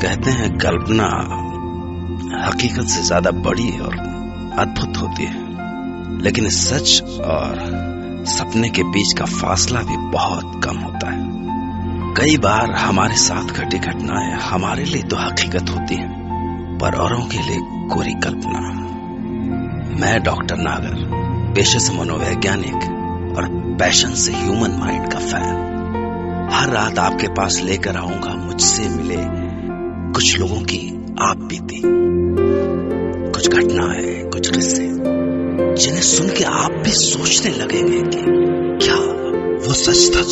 कहते हैं कल्पना हकीकत से ज्यादा बड़ी और अद्भुत होती है, लेकिन सच और सपने के बीच का फासला भी बहुत कम होता है। कई बार हमारे साथ घटी घटनाएं हमारे लिए तो हकीकत होती है, पर औरों के लिए कोरी कल्पना। मैं डॉक्टर नागर, पेशे से मनोवैज्ञानिक और पैशन से ह्यूमन माइंड का फैन, हर रात आपके पास लेकर आऊंगा मुझसे मिले कुछ लोगों की आप बीती, कुछ घटनाएं, कुछ किस्से जिन्हें सुन के आप भी सोचने लगेंगे कि क्या वो सच था।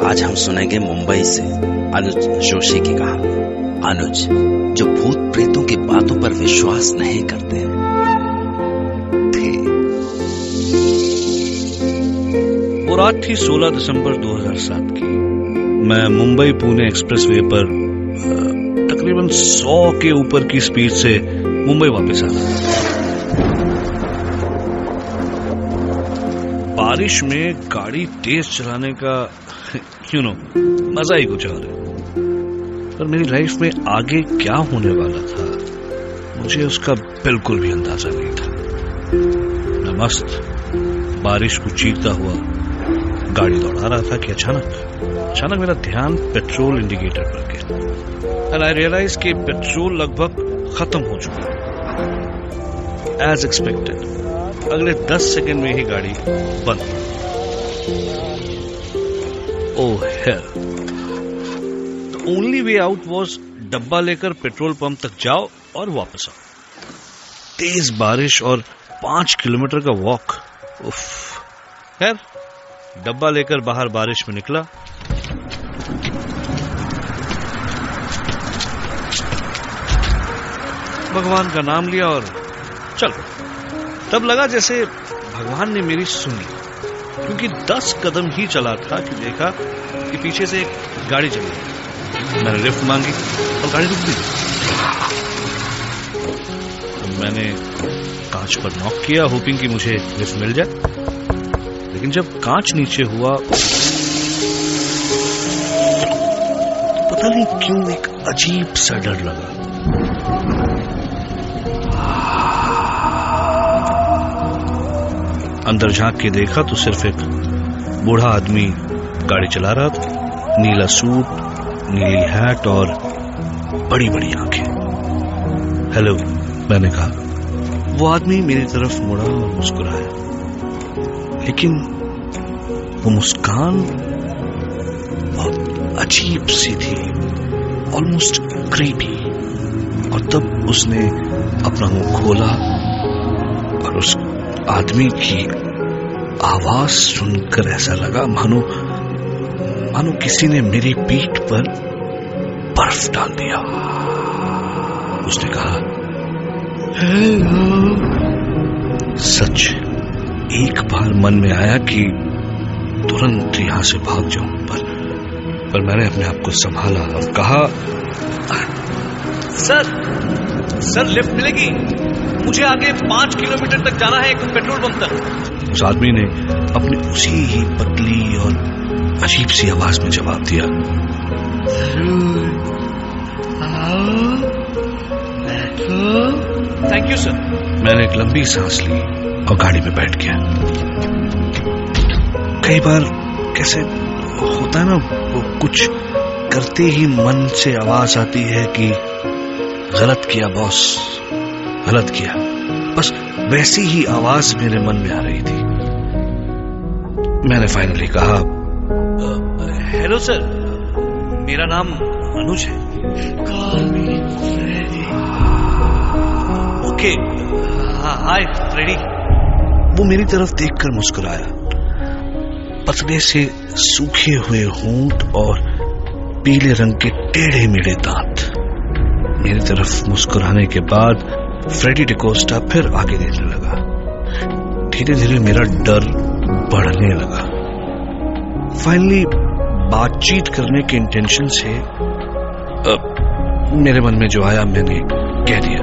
आज हम सुनेंगे मुंबई से अनुज जोशी की कहानी। अनुज, जो भूत प्रेतों की बातों पर विश्वास नहीं करते थे। वो रात थी 16 दिसंबर 2007 की। मैं मुंबई पुणे एक्सप्रेसवे पर तकरीबन 100 के ऊपर की स्पीड से मुंबई वापस आ रहा था। बारिश में गाड़ी तेज चलाने का मजा ही कुछ और है। पर मेरी लाइफ में आगे क्या होने वाला था मुझे उसका बिल्कुल भी अंदाजा नहीं था। मैं मस्त बारिश को चीरता हुआ गाड़ी दौड़ा रहा था कि अचानक मेरा ध्यान पेट्रोल इंडिकेटर पर गया। एंड आई रियलाइज कि पेट्रोल लगभग खत्म हो चुका। एज एक्सपेक्टेड अगले 10 सेकंड में ही गाड़ी बंद हो। Oh hell, the only way out was डब्बा लेकर पेट्रोल पंप तक जाओ और वापस आओ। तेज बारिश और 5 किलोमीटर का वॉक। उफ, खैर डब्बा लेकर बाहर बारिश में निकला। भगवान का नाम लिया और चल। तब लगा जैसे भगवान ने मेरी सुनी, क्योंकि 10 कदम ही चला था कि देखा कि पीछे से एक गाड़ी चली। मैंने लिफ्ट मांगी और गाड़ी रुक गई। मैंने कांच पर नॉक किया, होपिंग कि मुझे लिफ्ट मिल जाए। लेकिन जब कांच नीचे हुआ तो पता नहीं क्यों एक अजीब सा डर लगा। अंदर झांक के देखा तो सिर्फ एक बूढ़ा आदमी गाड़ी चला रहा था। नीला सूट, नीली हैट और बड़ी बड़ी आंखें। हेलो, मैंने कहा। वो आदमी मेरी तरफ मुड़ा और मुस्कुराया, लेकिन वो मुस्कान बहुत अजीब सी थी, ऑलमोस्ट क्रीपी। और तब उसने अपना मुंह खोला और उस आदमी की आवाज सुनकर ऐसा लगा मानो किसी ने मेरी पीठ पर बर्फ डाल दिया। उसने कहा, हेलो। सच एक बार मन में आया कि तुरंत यहां से भाग जाऊं, पर मैंने अपने आप को संभाला और कहा, सर लिफ्ट मिलेगी, मुझे आगे 5 किलोमीटर तक जाना है, एक पेट्रोल पंप तक। उस आदमी ने अपनी उसी ही पतली और अजीब सी आवाज में जवाब दिया, थैंक यू सर। मैंने एक लंबी सांस ली और गाड़ी में बैठ गया। कई बार कैसे होता है ना, वो कुछ करते ही मन से आवाज आती है कि गलत किया बॉस, गलत किया। बस वैसी ही आवाज मेरे मन में आ रही थी। मैंने फाइनली कहा, हेलो सर, मेरा नाम अनुज है। ओके, हाय फ्रेडी। वो मेरी तरफ देखकर मुस्कुराया। पतले से सूखे हुए होंठ और पीले रंग के टेढ़े मेढ़े दांत। मेरी तरफ मुस्कुराने के बाद फ्रेडी डिकोस्टा फिर आगे देखने लगा। धीरे धीरे मेरा डर बढ़ने लगा। फाइनली बातचीत करने के इंटेंशन से मेरे मन में जो आया मैंने कह दिया,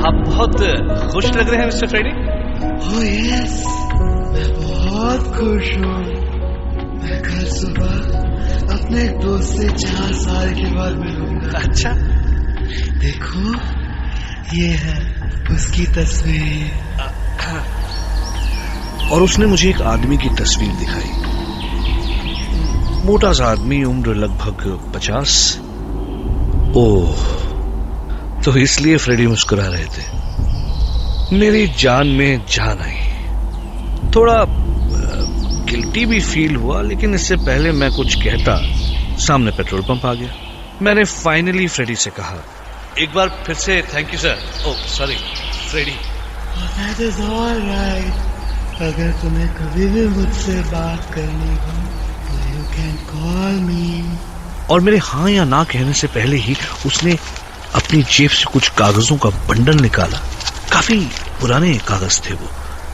आप बहुत खुश लग रहे हैं मिस्टर फ्रेडी। ओह यस, मैं बहुत खुश हूँ। मैं कल सुबह अपने एक दोस्त से 4 साल के बाद मिलूंगा। अच्छा, देखो ये है उसकी तस्वीर। और उसने मुझे एक आदमी की तस्वीर दिखाई। मोटा सा आदमी, उम्र लगभग 50। ओह, तो इसलिए फ्रेडी मुस्कुरा रहे थे। मेरी जान में जान आई। थोड़ा गिल्टी भी फील हुआ, लेकिन इससे पहले मैं कुछ कहता, सामने पेट्रोल पंप आ गया। मैंने फाइनली फ्रेडी से कहा, एक बार फिर से thank you sir. Oh sorry Freddie. That is all right. अगर तुम्हें कभी भी मुझसे बात करनी हो तो you can call me. और मेरे हाँ या ना कहने से पहले ही उसने अपनी जेब से कुछ कागजों का बंडल निकाला। काफी पुराने कागज थे वो,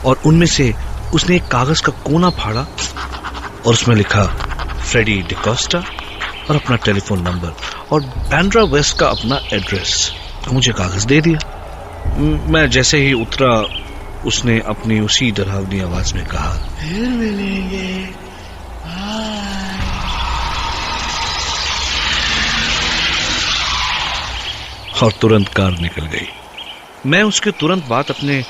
और उनमें से उसने एक कागज का कोना फाड़ा और उसमें लिखा फ्रेडी डिकोस्टा और अपना टेलीफोन नंबर और बैंड्रा वेस्ट का अपना एड्रेस। मुझे कागज दे दिया। मैं जैसे ही उतरा, उसने अपनी उसी डरावनी आवाज में कहा, फिर मिलेंगे, बाय। और तुरंत कार निकल गई। मैं उसके तुरंत बाद अपने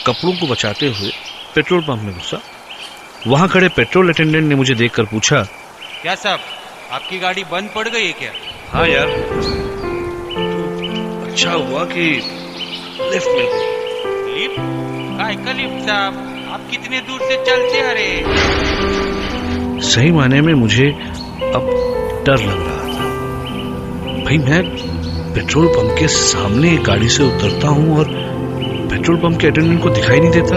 कपड़ों को बचाते हुए पेट्रोल पंप में घुसा। वहां खड़े पेट्रोल अटेंडेंट ने मुझे देखकर पूछा, क्या साहब, आपकी गाड़ी बंद पड़ गई है क्या? हाँ यार, अच्छा हुआ कि लिफ्ट मिल गई। लिफ्ट? काय का लिफ्ट साहब, आप कितने दूर से चलते आ रहे? सही मायने में मुझे अब डर लग रहा था। भाई, मैं पेट्रोल पंप के सामने एक गाड़ी से उतरता हूँ और पेट्रोल पंप के अटेंडेंट को दिखाई नहीं देता।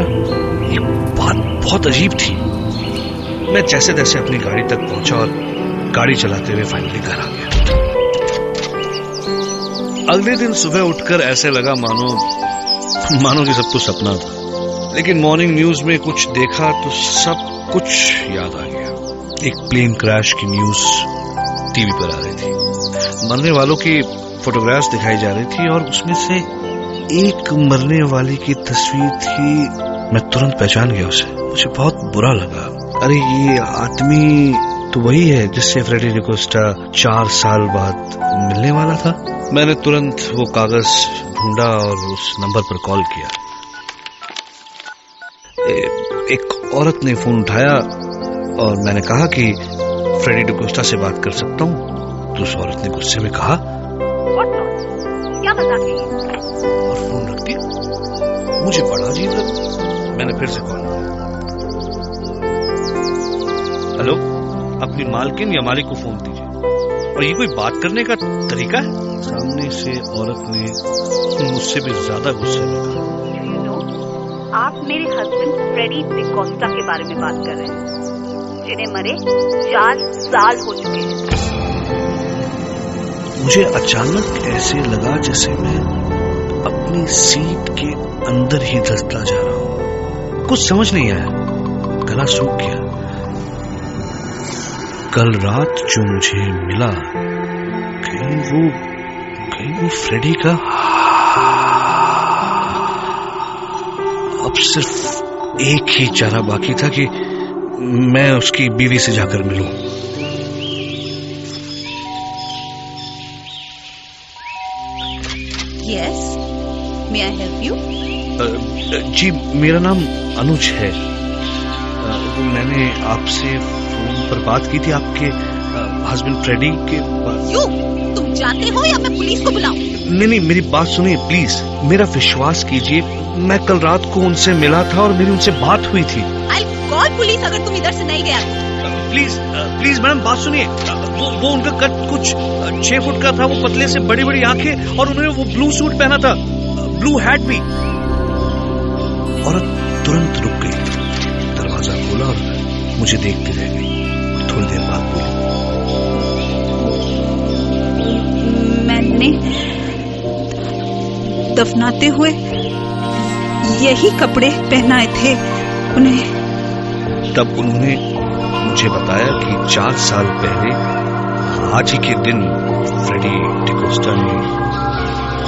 ये बात बहुत अजीब थी। मैं जैसे तैसे अपनी गाड़ी तक पहुंचा और गाड़ी चलाते हुए फाइनली घर आ गया। अगले दिन सुबह उठकर ऐसे लगा मानो कि सब कुछ सपना था। लेकिन मॉर्निंग न्यूज में कुछ देखा तो सब कुछ याद आ गया। एक प्लेन क्रैश की न्यूज टीवी पर आ रही थी। मरने वालों की फोटोग्राफ्स दिखाई जा रही थी और उसमें से एक मरने वाली की तस्वीर थी। मैं तुरंत पहचान गया उसे। मुझे बहुत बुरा लगा। अरे, ये आदमी तो वही है जिससे फ्रेडी डिकोस्टा 4 साल बाद मिलने वाला था। मैंने तुरंत वो कागज ढूंढा और उस नंबर पर कॉल किया। एक औरत ने फोन उठाया और मैंने कहा कि फ्रेडी डिकोस्टा से बात कर सकता हूँ। तो उस औरत ने गुस्से में कहा, क्या मजाक है? और फोन रख दिया। मुझे बड़ा अजीब लगा। मैंने फिर से कॉल किया। हेलो, अपनी मालकिन या मालिक को फोन दीजिए। और ये कोई बात करने का तरीका है? सामने से औरत ने मुझसे भी ज्यादा गुस्से में कहा, आप मेरे हस्बैंड फ्रेडी डिकोस्टा के बारे में बात कर रहे हैं, जिन्हें मरे 4 साल हो चुके हैं। मुझे अचानक ऐसे लगा जैसे मैं अपनी सीट के अंदर ही धंसता जा रहा हूँ। कुछ समझ नहीं आया, गला सूख गया। कल रात जो मुझे मिला, कहीं वो फ्रेडी का। अब सिर्फ एक ही चारा बाकी था कि मैं उसकी बीवी से जाकर मिलूं। Yes, may I help you? जी, मेरा नाम अनुज है। मैंने आपसे फोन पर बात की थी आपके हस्बैंड फ्रेडी के। तुम जानते हो या मैं पुलिस को बुलाऊं? नहीं, मेरी बात सुनिए प्लीज। मेरा विश्वास कीजिए, मैं कल रात को उनसे मिला था और मेरी उनसे बात हुई थी। I'll call पुलिस अगर तुम इधर से नहीं गया तो। प्लीज मैडम, बात सुनिए। वो उनका कद कुछ 6 फुट का था। वो पतले से बड़ी बड़ी आंखें और उन्होंने वो ब्लू सूट पहना था, ब्लू हैट भी। औरत तुरंत रुक गई, दरवाजा खोला और मुझे देखते रह गई। और थोड़ी देर बाद बोली, मैंने दफनाते हुए यही कपड़े पहनाए थे उन्हें। तब उन्होंने मुझे बताया कि 4 साल पहले आज ही के दिन फ्रेडी डिकोस्टा ने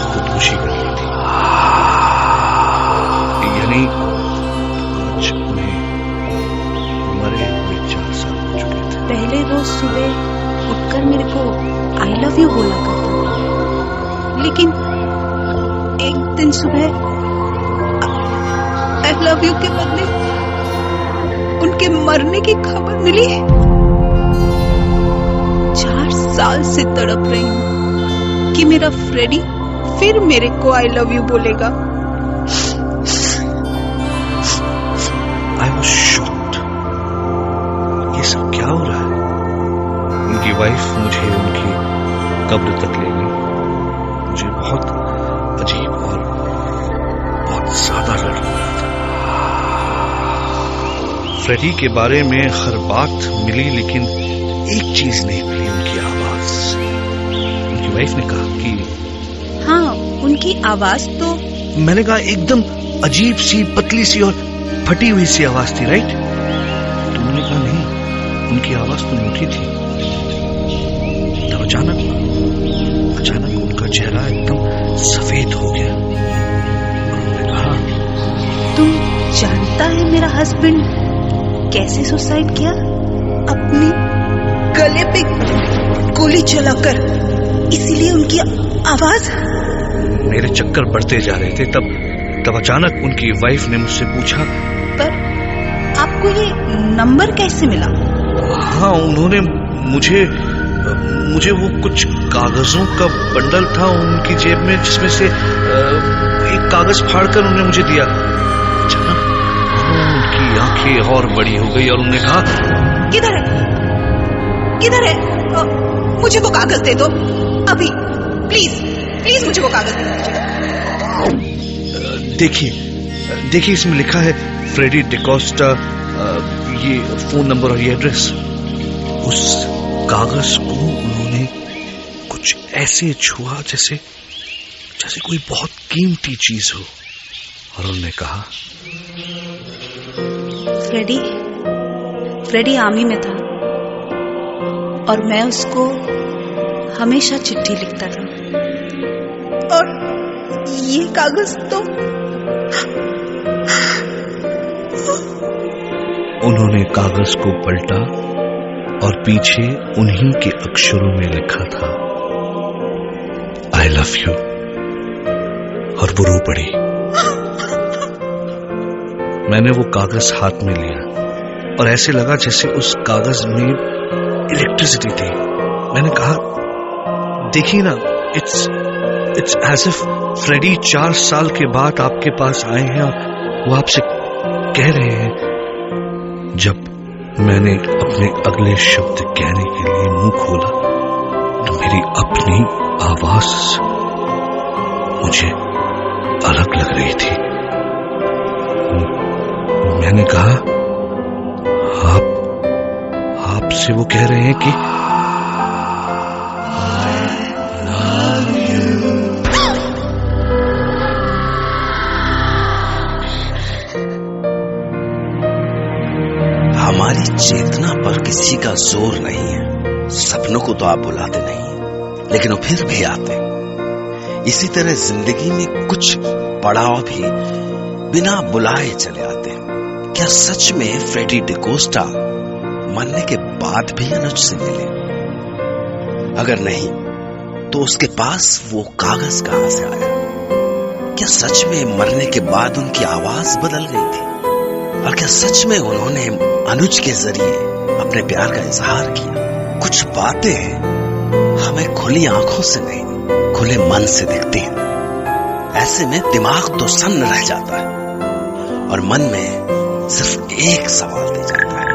खुदकुशी कर ली थी। लव यू बोला करता था। लेकिन एक दिन सुबह आई लव यू के बदले उनके मरने की खबर मिली। 4 साल से तड़प रही हूँ कि मेरा फ्रेडी फिर मेरे को आई लव यू बोलेगा। I was shocked. ये सब क्या हो रहा है? उनकी वाइफ मुझे उनकी कब्र तक ले गई। मुझे बहुत अजीब और बहुत ज्यादा डर लग रहा था। फ्रेडी के बारे में हर बात मिली, लेकिन एक चीज नहीं मिली, उनकी आवाज। उनकी वाइफ ने कहा कि हाँ, उनकी आवाज तो मैंने कहा एकदम अजीब सी, पतली सी और फटी हुई सी आवाज थी, राइट? तो उन्होंने कहा नहीं, उनकी आवाज तो मीठी थी। तब अचानक उनका चेहरा एकदम सफेद हो गया। उन्होंने कहा, तुम जानता है मेरा हस्बैंड कैसे सुसाइड किया? अपने गले पे गोली चलाकर। इसीलिए उनकी आवाज। मेरे चक्कर बढ़ते जा रहे थे। तब अचानक उनकी वाइफ ने मुझसे पूछा, पर आपको ये नंबर कैसे मिला? हाँ, उन्होंने मुझे वो कुछ कागजों का बंडल था उनकी जेब में, जिसमें से एक कागज फाड़कर उन्होंने मुझे दिया। अचानक उनकी आंखें और बड़ी हो गई और उन्होंने कहा, किधर है? मुझे वो कागज दे दो अभी, प्लीज मुझे वो कागज दे दो। देखिए इसमें लिखा है फ्रेडी डिकोस्टा, ये फोन नंबर और ये एड्रेस। उस कागज को उन्होंने कुछ ऐसे छुआ जैसे कोई बहुत कीमती चीज हो, और उन्होंने कहा, फ्रेडी आर्मी में था और मैं उसको हमेशा चिट्ठी लिखता था, और ये कागज तो। उन्होंने कागज को पलटा और पीछे उन्हीं के अक्षरों में लिखा था, आई लव यू, और वो रो पड़ी। मैंने वो कागज हाथ में लिया और ऐसे लगा जैसे उस कागज में इलेक्ट्रिसिटी थी। मैंने कहा, देखिए ना, इट्स एज इफ फ्रेडी 4 साल के बाद आपके पास आए हैं और वो आपसे कह रहे हैं। जब मैंने अपने अगले शब्द कहने के लिए मुंह खोला तो मेरी अपनी आवाज मुझे अलग लग रही थी। मैंने कहा, आपसे वो कह रहे हैं कि हमारी चेतना पर किसी का जोर नहीं है। सपनों को तो आप बुलाते नहीं, लेकिन वो फिर भी आते। इसी तरह जिंदगी में कुछ पड़ाव भी बिना बुलाए चले आते। क्या सच में फ्रेडी डिकोस्टा मरने के बाद भी अनुज से मिले? अगर नहीं तो उसके पास वो कागज कहां से आया? क्या सच में मरने के बाद उनकी आवाज बदल गई थी? और क्या सच में उन्होंने अनुज के जरिए अपने प्यार का इजहार किया? कुछ बातें हमें खुली आंखों से नहीं, खुले मन से दिखती हैं। ऐसे में दिमाग तो सन्न रह जाता है और मन में सिर्फ एक सवाल दे जाता है,